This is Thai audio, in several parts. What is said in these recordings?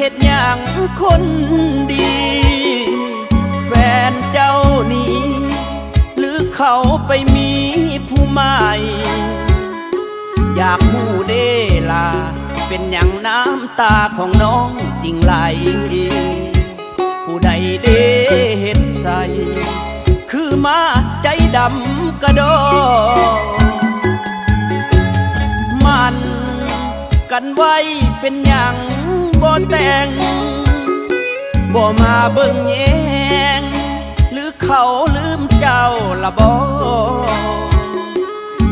ตุหยังคนดีแฟนเจ้านี้หรือเขาไปมีผู้ใหม่อยากหูเดลาเป็นอย่างน้ำตาของน้องจริงไหลผู้ใดเดเฮ็ดใส่คือมาใจดำกระโดมันกันไว้เป็นอย่างบ่แต่งบ่มาเบิ่งแยงหรือเขาลืมเจ้าละบ่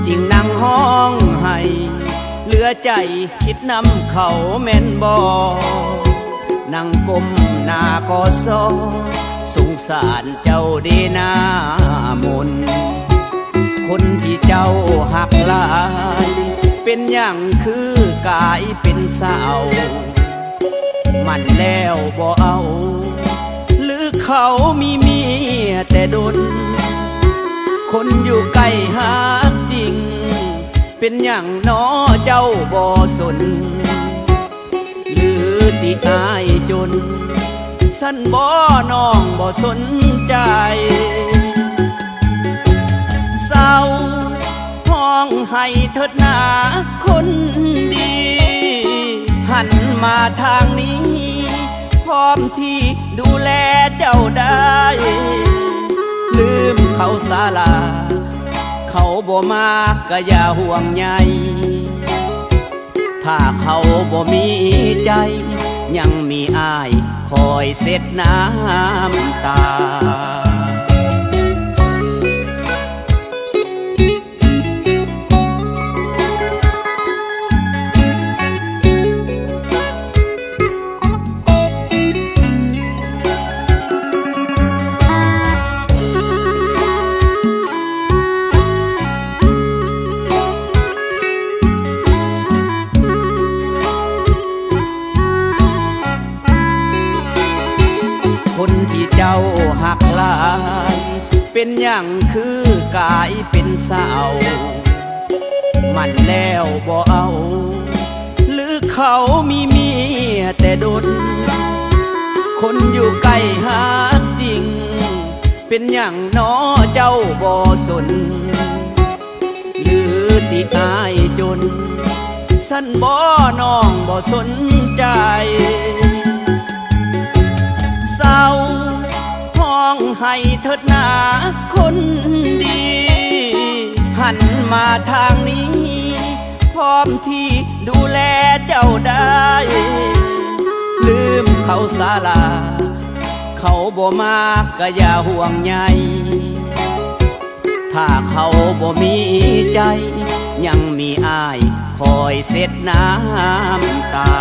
จริงนั่งห้องให้เหลือใจคิดนำเขาแม่นบ่นั่งก้มหน้าก็ซอสงสารเจ้าเดนามนคนที่เจ้าหักหลายเป็นอย่างคือกายเป็นสาวมันแล้วบ่เอาหรือเขามีเมียแต่ดนคนอยู่ใกล้หาจริงเป็นอย่างน้อเจ้าบ่สนหรือติอายจนสั้นบ่น้องบ่สนใจเศร้าห้องให้เถิดหนาคนดีหันมาทางนี้พร้อมที่ดูแลเจ้าได้ลืมเขาศาลาเขาบ่มาก็อย่าห่วงใยถ้าเขาบ่มีใจยังมีอ้ายคอยเช็ดน้ำตาคนที่เจ้าหักหลายเป็นอย่างคือกายเป็นสาวมันแล้วบ่เอาหรือเขามีเมียแต่ดนคนอยู่ใกล้หาจริงเป็นอย่างน้อเจ้าบ่สนหรือติอายจนสั้นบ่น้องบ่สนใจเศร้าห้องให้เถิดหนาคนดีหันมาทางนี้พร้อมที่ดูแลเจ้าได้ลืมเขาศาลาเขาบ่มาก็อย่าห่วงใยถ้าเขาบ่มีใจยังมีอ้ายคอยเช็ดน้ำตา